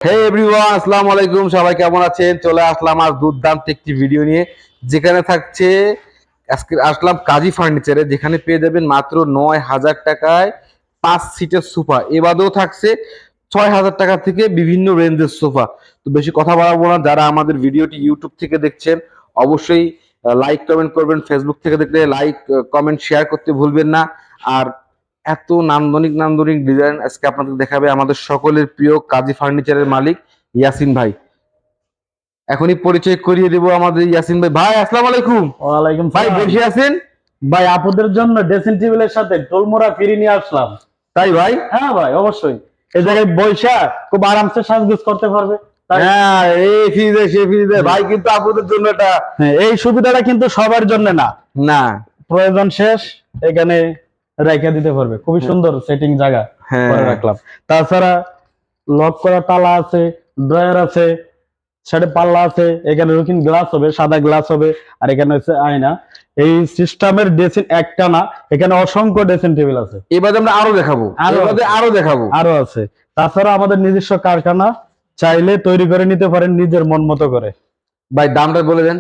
হে everyone, আসসালামু আলাইকুম। সবাই কেমন আছেন? চলে আসলাম আর দুর্দান্ত একটি ভিডিও নিয়ে, যেখানে থাকছে আজকে আসলাম কাজী ফার্নিচারে, যেখানে পেয়ে যাবেন মাত্র 9,000 টাকায় 5 সিটের সোফা। এবারেও থাকছে 6,000 টাকা থেকে বিভিন্ন রেঞ্জের সোফা। তো বেশি কথা বাড়াবো না, যারা আমাদের ভিডিওটি ইউটিউব থেকে দেখছেন অবশ্যই লাইক কমেন্ট করবেন, ফেসবুক থেকে দেখলে লাইক কমেন্ট শেয়ার করতে ভুলবেন না। আর এত নান্দনিক নান্দনিক ডিজাইন আজকে আপনাদের দেখাবে আমাদের সকলের প্রিয় কাজী ফার্নিচারের মালিক ইয়াসিন ভাই। এখনই পরিচয় করিয়ে দেব আমাদের ইয়াসিন ভাই। ভাই আসসালামু আলাইকুম। ওয়ালাইকুম ভাই সালাম। বসে আছেন? ভাই আপুদের জন্য ড্রেসিং টেবিলের সাথে টোলমোড়া ফিরি নিয়ে আসলাম। তাই ভাই? হ্যাঁ ভাই, অবশ্যই এই জায়গায় বৈশা খুব আরামসে সাজগোজ করতে পারবে। হ্যাঁ, এই ফ্রিজে সে ফ্রিজে ভাই, কিন্তু আপুদের জন্য এটা হ্যাঁ, এই সুবিধাটা কিন্তু সবার জন্য না, না। প্রয়োজন শেষ এখানে রেখে দিতে পারবে। খুবই সুন্দর সেটিং জায়গা করে হ্যাঁ, রাখলাম। তাছাড়া লক করা তালা আছে, ড্রয়ার আছে, সাইডে পাল্লা আছে, এখানে রুকিং গ্লাস হবে, সাদা গ্লাস হবে, আর এখানে হচ্ছে আয়না। এই সিস্টেমের ড্রেসিং একটা না, এখানে অসংখ্য ড্রেসিং টেবিল আছে। এবারে আমরা আরো দেখাবো, আরো দেখাবো। আরো আছে। তাছাড়া আমাদের নিজস্ব কারখানা, চাইলে তৈরি করে নিতে পারেন নিজের মন মতো করে। ভাই দামটা বলে দেন।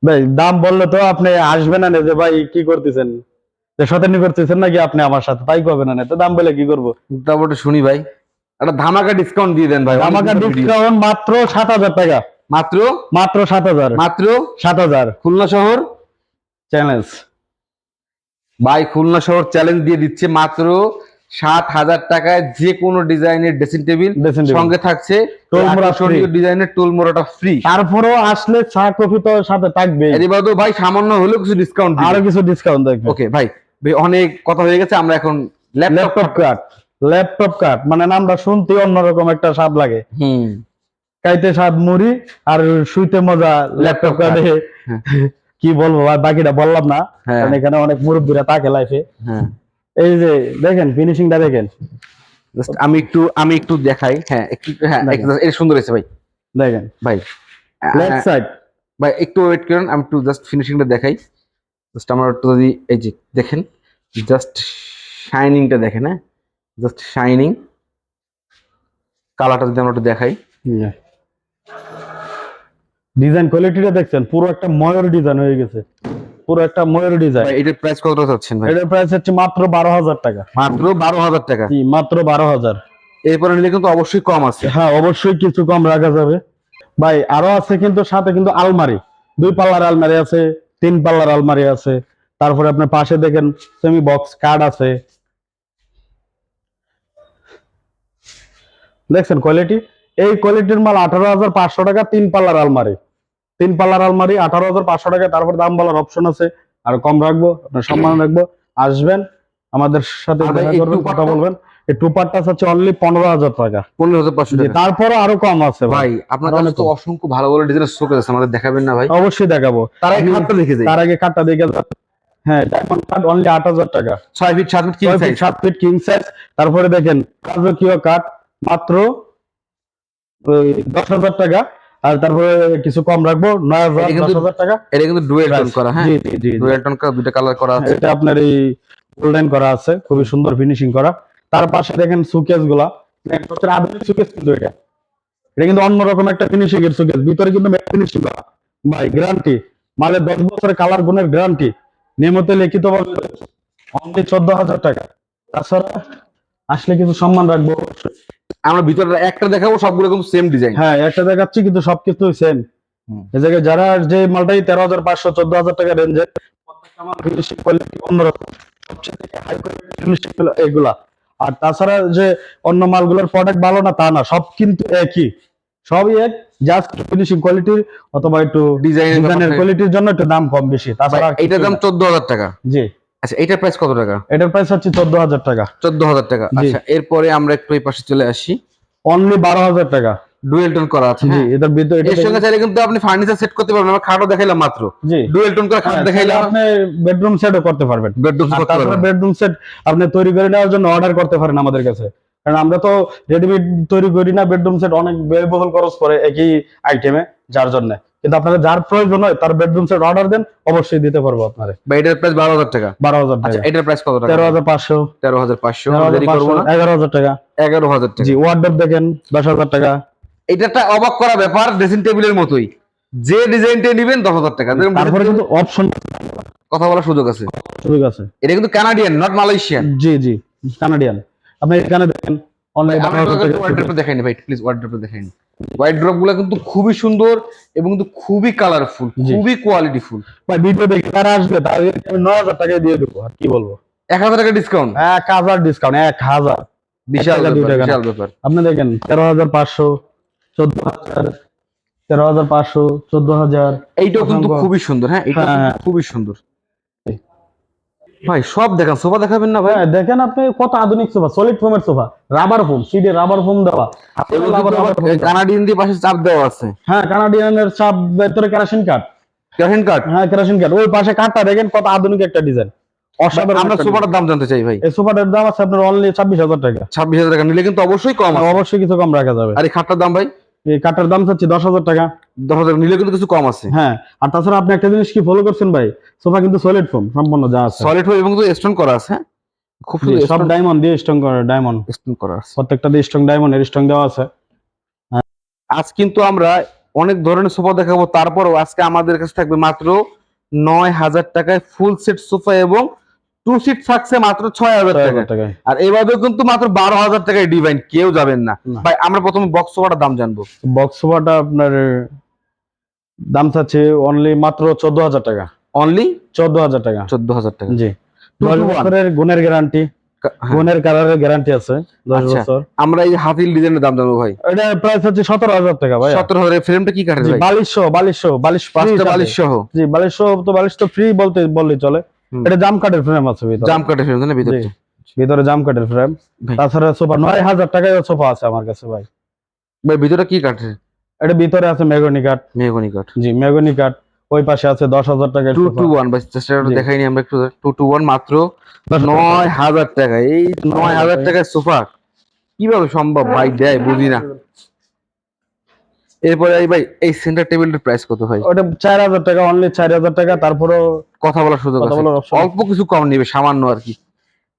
ভাই দাম বললে তো আপনি আসবেন না, যে ভাই কি করতেছেন, যে শতানি করতেছেন নাকি আপনি আমার সাথে, তাই করবেন না। তো দাম বলে কি করবো? তারপর একটু শুনি ভাই, একটা ধামাকা ডিসকাউন্ট দিয়ে দেন ভাই। আমাকে ডিসকাউন্ট মাত্র 7,000 টাকা। মাত্র মাত্র 7,000। মাত্র 7,000 খুলনা শহর চ্যালেঞ্জ। ভাই, খুলনা শহর চ্যালেঞ্জ দিয়ে দিচ্ছে মাত্র 7,000 টাকায় যে কোনো ডিজাইনের ড্রেসিং টেবিল, সঙ্গে থাকছে ডিজাইনের টোল মোড়াটা ফ্রি। তারপরেও আসলে চা কফি তো সাথে থাকবে। এবার তো ভাই সামান্য হলেও কিছু ডিসকাউন্ট, আরো কিছু ডিসকাউন্ট থাকবে। ওকে ভাই, অনেক কথা হয়ে গেছে, আমরা এখন ল্যাপটপ কাট। ল্যাপটপ কাট মানে নামটা শুনতে অন্যরকম একটা স্বাদ লাগে। খাইতে স্বাদ মুড়ি আর শুইতে মজা ল্যাপটপ কাটে। কি বলবো ভাই, বাকিটা বললাম না, কারণ এখানে অনেক মুরব্বীরা থাকে লাইফে। এই যে দেখেন ফিনিশিংটা দেখেন, আমি একটু দেখাই। হ্যাঁ একটু, হ্যাঁ এটা সুন্দর হয়েছে ভাই। দেখেন ভাই লেফট সাইড, ভাই একটু ওয়েট করুন, আমি একটু জাস্ট ফিনিশিংটা দেখাই। জাস্ট আমার একটু যদি এই যে দেখেন, জাস্ট শাইনিংটা দেখেন। হ্যাঁ, জাস্ট শাইনিং। কালারটা যদি আমরা একটু দেখাই, ডিজাইন কোয়ালিটিটা দেখছেন, পুরো একটা ময়ূর ডিজাইন হয়ে গেছে, পুরো একটা ময়ূর ডিজাইন। এটার প্রাইস কত চাচ্ছেন ভাই? এটার প্রাইস হচ্ছে মাত্র 12,000 টাকা। মাত্র 12,000 টাকা? জি, মাত্র 12,000। এরপরে নিলে কিন্তু অবশ্যই কম আছে। হ্যাঁ, অবশ্যই কিছু কম রাখা যাবে ভাই। আরো আছে কিন্তু সাথে কিন্তু আলমারি, 2 পাল্লার আলমারি আছে, 3 পাল্লার আলমারি আছে। তারপরে আপনার পাশে দেখেন সেমি বক্স কার্ড আছে। দেখছেন কোয়ালিটি, এই কোয়ালিটির মাল 18,500 টাকা। 3 পাল্লার আলমারি, 3 পাল্লার আলমারি 18,500 টাকা। তারপর দাম বলার অপশন আছে, আর কম রাখবো, আপনার সম্মান রাখবো। আসবেন আমাদের সাথে দেখা করবেন, কথা বলবেন। এই টুপারটা হচ্ছে অনলি 15,000 টাকা। 15,500 টাকা? তারপরে আরো কম আছে ভাই। আপনার কাছে তো অসংখ্য ভালো ভালো ডিজাইনের শোকেস আছে, আমাদের দেখাবেন না ভাই? অবশ্যই দেখাবো। তার আগে কাটটা দেখে যাই। তার আগে কাটটা দেখে যান। হ্যাঁ, ডায়মন্ড কাট অনলি 8,000 টাকা। 6 feet 7 feet king size, 7 feet king size. তারপরে দেখেন রাজকীয় কাট মাত্র 10,000 টাকা। আর তারপরে কিছু কম রাখবো, 9,000, 10,000 টাকা। এটা কিন্তু ডুয়েল টোন করা। হ্যাঁ, জি জি জি, ডুয়েল টোন করা, দুটো কালার করা আছে। এটা আপনার এই গোল্ডেন করা আছে, খুবই সুন্দর ফিনিশিং করা। তার পাশে দেখেন সুকেস গুলা, আধুনিক সুকেস কিন্তু এটা কিন্তু অন্যরকম একটা ফিনিশিং এর সুকেস। ভিতরে কিন্তু ম্যাট ফিনিশিং করা ভাই, গ্যারান্টি মালে 10 বছরের কালার গুণের গ্যারান্টি। নিয়মিত লিখিত ভাবে অনলি 14,000 টাকা। তাছাড়া আসলে কিছু সম্মান রাখবো। আমরা ভিতরে একটা দেখাবো, সবগুলো কিন্তু সেম ডিজাইন। হ্যাঁ, একটা দেখাচ্ছি কিন্তু সবকিছু সেম। এই জায়গায় যারা যে মালটাই 13,500 14,000 টাকা রেঞ্জের, প্রত্যেকটা মাল ফিনিশিং কোয়ালিটি অন্যরকম, সবচেয়ে হাই কোয়ালিটি ফিনিশিং এগুলা। আর তাছাড়া যে অন্য মালগুলোর প্রোডাক্ট ভালো না তা না, সব কিন্তু একই, সবই এক, জাস্ট ফিনিশিং কোয়ালিটি অথবা একটু ডিজাইনের কোয়ালিটির জন্য একটু দাম কম বেশি। তাছাড়া এটার দাম 14,000 টাকা। জি। আচ্ছা, এটার প্রাইস কত টাকা? এটার প্রাইস হচ্ছে 14,000 টাকা। 14,000 টাকা। আচ্ছা, এরপরে আমরা একটু এই পাশে চলে আসি। অনলি 12,000 টাকা। ডুয়েল টোন করা আছে। জি, এটার ভিতরে এর সঙ্গে চাইলে কিন্তু আপনি ফার্নিচার সেট করতে পারবেন। আমরা খাটও দেখাইলাম মাত্র। জি, ডুয়েল টোন করা খাট দেখাইলাম। আপনি বেডরুম সেটও করতে পারবেন। বেডরুম সেট আপনি তৈরি করে নেওয়ার জন্য অর্ডার করতে পারেন আমাদের কাছে, কারণ আমরা তো রেডিমেড তৈরি করি না। বেডরুম সেট অনেক ব্যয়বহুল খরচ পড়ে একই আইটেমে, যার জন্য কিন্তু আপনাদের যার প্রয়োজন হয় তার বেডরুম সেট অর্ডার দেন, অবশ্যই দিতে পারবো আপনারে। বা এটার প্রাইস 12,000 টাকা। 12,000 আচ্ছা টাকা। এটার প্রাইস কত টাকা? 13,500। 13,500, দেরি করবো না। 11,000 টাকা। 11,000 টাকা। জি, ওয়ার্ডরোব দেখেন 10,000 টাকা। এটা একটা অবাক করা ব্যাপার, ড্রেসিং টেবিলের মতোই, যে ডিজাইনটা নেবেন 10,000 টাকা। তারপরে কিন্তু অপশন কথা বলার সুযোগ আছে। সুযোগ আছে। এটা কিন্তু Canadian, not Malaysian. G G, Canadian. আপনি এখানে দেখেন অনলাইন ওয়ার্ড্রোবটা দেখাইনি ভাই, প্লিজ ওয়ার্ড্রোবটা দেখাইনি। ওয়ার্ড্রোব গুলো কিন্তু খুবই সুন্দর এবং কিন্তু খুবই কালারফুল, খুবই কোয়ালিটিফুল। ভাই ভিডিও দেখে যারা আসবে তাদের আমি 9,000 টাকা দিয়ে দেবো, আর কি বলবো। 1,000 টাকা ডিসকাউন্ট। 1,000 ডিসকাউন্ট, 1,000। বিশাল বিশাল ব্যাপার। আপনি দেখেন 13,500, 14,000, 13,500, 14,000। এইটাও কিন্তু খুবই সুন্দর। হ্যাঁ এটা খুবই সুন্দর ভাই। সব দেখান, সোফা দেখাবেন না ভাই? দেখেন আপনি কত আধুনিক সোফা, সলিড ফোমের সোফা, রাবার ফোম, সিডে রাবার ফোম দেওয়া, কানাডিয়ান দিয়ে পাশে চাপ দেওয়া আছে। হ্যাঁ, কানাডিয়ানের চাপ, ভেতরে কেরাসিন কাঠ। কেরাসিন কাঠ? হ্যাঁ, কেরাসিন কাঠ। ওই পাশে কাঠটা দেখেন কত আধুনিক একটা ডিজাইন, অসাধারণ। আমরা সোফাটার দাম জানতে চাই ভাই। এই সোফাটার দাম আছে আপনার অনলি 26,000 টাকা। 26,000 টাকা নিলে কিন্তু অবশ্যই কম আছে। অবশ্যই কিছু কম রাখা যাবে। আর এই খাটটার দাম ভাই? এই কাঠটার দাম চাচ্ছি 10,000 টাকা। 10,000 নিলে কিন্তু কিছু কম আছে। হ্যাঁ, আর তাছাড়া আপনি একটা জিনিস কি ফলো করছেন ভাই, সোফা কিন্তু সলিড ফোম সম্পূর্ণ যা আছে, সলিড ফোম এবং তো স্টোন করা আছে। হ্যাঁ খুব সুন্দর, সব ডায়মন্ড দিয়ে স্ট্রং করা, ডায়মন্ড স্টোন করা আছে প্রত্যেকটা দিয়ে স্ট্রং, ডায়মন্ডের স্ট্রং দেওয়া আছে। আজ কিন্তু আমরা অনেক ধরনের সোফা দেখাবো, তারপরও আজকে আমাদের কাছে থাকবে মাত্র 9,000 টাকায় ফুল সেট সোফা এবং 2 সিট থাকছে মাত্র 6,000 টাকা। আর এবারেও কিন্তু মাত্র 12,000 টাকায় ডিভাইন, কেউ যাবেন না ভাই। আমরা প্রথমে বক্স সোফাটার দাম জানবো। বক্স সোফাটা আপনার দাম চাচ্ছে অনলি মাত্র 14,000 টাকা। অনলি 14,000 টাকা। 14,000 টাকা। জি, 10 বছরের গুণের গ্যারান্টি, গুণের কালারের গ্যারান্টি আছে 10 বছর। আমরা এই হাতিল ডিজাইনের দাম জানবো ভাই। এটা প্রাইস হচ্ছে 17,000 টাকা ভাই। 17,000। ফ্রেমটা কি কাঠের ভাই? বালিশ সহ, বালিশ সহ, বালিশ পাঁচটা বালিশ সহ। জি, বালিশ সহ। তো বালিশ তো ফ্রি বললেই চলে। এটা জাম কাঠের ফ্রেম আছে ভিতরে, জাম কাঠের ফ্রেম না ভিতরে? ভিতরে জাম কাঠের ফ্রেম। তাছাড়া সোফা 9,000 টাকায় সোফা আছে আমার কাছে ভাই। ভাই ভিতরে কি কাঠের? এটা ভিতরে আছে মেহগনি কাঠ। মেহগনি কাঠ? জি, মেহগনি কাঠ। ওই পাশে আছে 10,000 টাকা 221 ভাই, চেষ্টাটা দেখাইনি আমরা একটু। 221 মাত্র 9,000 টাকা। এই 9,000 টাকায় সোফা কিভাবে সম্ভব ভাই, দেয় বুঝি না। এরপরে এই ভাই এই সেন্টার টেবিলের প্রাইস কত ভাই? ওটা 4,000 টাকা, অনলি 4,000 টাকা। তারপরে কথা বলার সুযোগ আছে, অল্প কিছু কম নেবে, সামান্য আর কি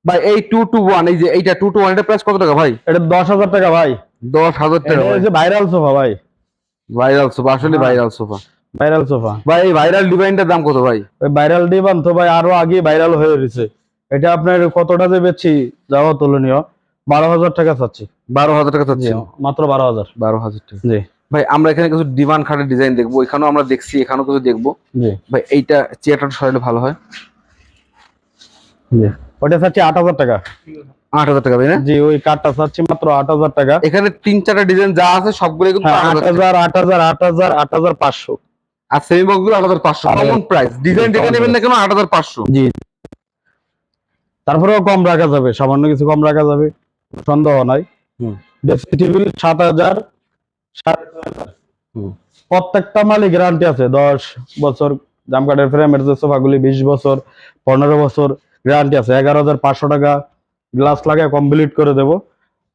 ভাই। এই 221, এই যে এইটা 221, এটা প্রাইস কত টাকা ভাই? এটা 10,000 টাকা ভাই। 10,000 টাকা এই যে ভাইরাল সোফা ভাই, ভাইরাল সোফা, আসলে ভাইরাল সোফা। ভাইরাল সোফা ভাই এই ভাইরাল ডিজাইনটার দাম কত ভাই? ওই ভাইরাল ডিভান তো ভাই আরো আগে ভাইরাল হয়ে রয়েছে। এটা আপনার কতটা যে বেচছি যাওয়া তুলনীয়, 12,000 টাকা চাচ্ছি। 12,000 টাকা চাচ্ছি? মাত্র 12,000। 12,000 টাকা। জি ভাই আমরা এখানে কিছু ডিভান খাটের ডিজাইন দেখবো, এখানেও আমরা দেখছি, এখানেও কিছু দেখবো। জি ভাই এইটা চেয়ারটা সরাইলে ভালো হয়। জি, ওটা চাচ্ছি 8,000 টাকা। 8,000 টাকা ভাই না? জি, ওই কাঠটা চাচ্ছি মাত্র 8,000 টাকা। এখানে 3-4টা ডিজাইন যা আছে সবগুলো কিন্তু 8,000, 8,000, 8,000, 8,500। আর সেমি বক্স গুলো 8,500 কমন প্রাইস। ডিজাইন দেখে নেবেন না কেন 8,500। জি, তারপরেও কম রাখা যাবে, সামান্য কিছু কম রাখা যাবে, সন্দেহ নাই। টেবিল 7,000, 7,000। প্রত্যেকটা মালই গ্যারান্টি আছে 10 বছর। জামকাঠের ফ্রেমের যে সোফাগুলি 20 বছর, 15 বছর গ্যারান্টি আছে। 11,500 টাকা গ্লাস লাগায় কমপ্লিট করে দেবো।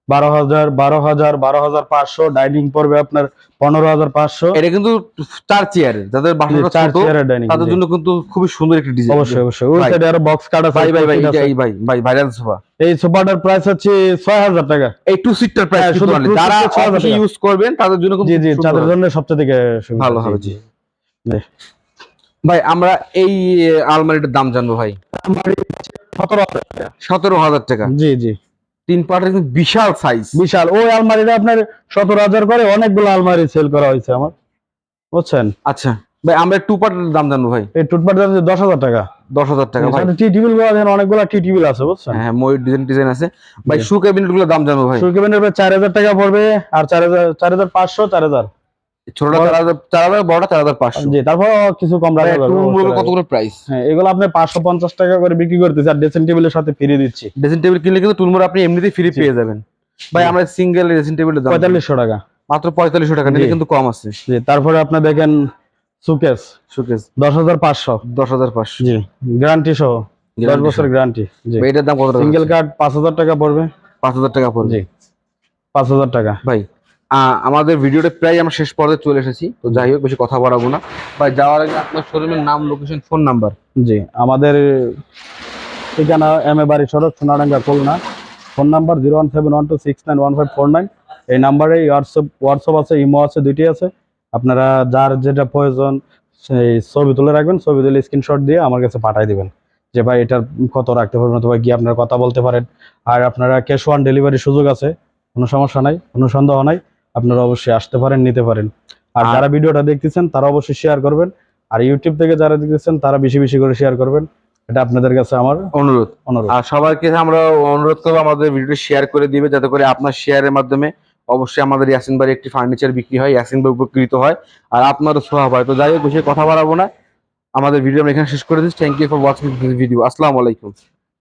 12,000, 12,000, 12,500। ডাইনিং পড়বে আপনার 15,500। এটা কিন্তু 4 চেয়ারের, যাদের বাসাটা ছোট তাদের জন্য কিন্তু খুবই সুন্দর একটা ডিজাইন। অবশ্যই অবশ্যই। ওই সাইডে আরো বক্স কাট আছে। ভাই ভাই ভাই এই ভাই ভাই ভাইরাল সোফা। এই সোফাটার প্রাইস হচ্ছে 6,000 টাকা। এই 2 সিটার প্রাইস শুধু যারা অফিসে ইউজ করবেন তাদের জন্য জি জি, তাদের জন্য সবচেয়ে থেকে ভালো হবে। জি ভাই আমরা এই আলমারিটার দাম জানবো ভাই। আলমারি 17,000 টাকা। 17,000 টাকা? জি জি, 3 পার্টের কিন্তু বিশাল সাইজ, বিশাল। ওই আলমারিটা আপনার 17,000 করে অনেকগুলো আলমারি সেল করা হয়েছে আমার, বুঝছেন? আচ্ছা ভাই আমরা 2 পার্টের দাম জানবো ভাই। এই টুথপাট দাম 10,000 টাকা। 10,000 টাকা ভাই। টি টেবিল গুলো দেখেন, অনেকগুলো টি টেবিল আছে, বুঝছেন? হ্যাঁ ময়ূর ডিজাইন আছে ভাই। শু ক্যাবিনেট গুলোর দাম জানবো ভাই। শু ক্যাবিনেট 4,000 টাকা পড়বে, আর 4,000, 4,500, 4,000। ছোটটা 4,000, বড়টা 4,500। জি, তারপর কিছু কম রাখা যাবে। টুলগুলো কত করে প্রাইস? হ্যাঁ, এগুলো আপনি 550 টাকা করে বিক্রি করতেছি, আর ড্রেসিং টেবিলের সাথে ফ্রি দিচ্ছি। ড্রেসিং টেবিল কিনলে কিন্তু টুলমোড় আপনি এমনিতেই ফ্রি পেয়ে যাবেন ভাই। আমরা সিঙ্গেল ড্রেসিং টেবিলের দাম 4,500 টাকা। মাত্র 4,500 টাকা নিলে কিন্তু কম আছে। জি, তারপরে আপনি দেখেন সুকেস 10,500। 10,500 জি, গ্যারান্টি সহ 10 বছর গ্যারান্টি। জি, এটার দাম কত টাকা? সিঙ্গেল কার্ড 5,000 টাকা পড়বে। 5,000 টাকা পড়বে? জি, 5,000 টাকা ভাই। আমাদের ভিডিওটা প্রায় আমরা শেষ পর্যায়ে চলে এসেছি, তো যাই হোক বেশি কথা বাড়াবো না ভাই। যাওয়ার আগে আপনার শোরুমের নাম, লোকেশন, ফোন নাম্বার। জি, আমাদের ঠিকানা এম এ বাড়ি সড়ক সোনাডাঙ্গা খুলনা। Phone number 01712691549। এই নাম্বারে হোয়াটসঅ্যাপ আছে, ইমো আছে, দুইটি আছে। আপনারা যার যেটা প্রয়োজন সেই ছবি তুলে রাখবেন, ছবি তুলে স্ক্রিনশট দিয়ে আমার কাছে পাঠিয়ে দিবেন যে ভাই এটার কত রাখতে পারবেন, অথবা গিয়ে আপনারা কথা বলতে পারেন। আর আপনারা ক্যাশ অন ডেলিভারির সুযোগ আছে, কোনো সমস্যা নাই, কোনো সন্দেহ নাই। আপনারা অবশ্যই আসতে পারেন, নিতে পারেন। আর যারা ভিডিওটা দেখতেছেন তারা অবশ্যই শেয়ার করবেন। আর ইউটিউব থেকে যারা দেখতেছেন তারা বেশি বেশি করে শেয়ার করবেন, এটা আপনাদের কাছে আমার অনুরোধ। অনুরোধ। আর সবাইকে আমরা অনুরোধ করবো আমাদের ভিডিও শেয়ার করে দিবে, যাতে করে আপনার শেয়ারের মাধ্যমে অবশ্যই আমাদের ইয়াসিন ভাই একটি ফার্নিচার বিক্রি হয়, ইয়াসিন ভাই উপকৃত হয়, আর আপনারও সোহাব হয়। তো যাই হোক বেশি কথা বাড়াবো না, আমাদের ভিডিও আমরা এখানে শেষ করে দিচ্ছি। Thank you for watching this video. আসসালামু আলাইকুম।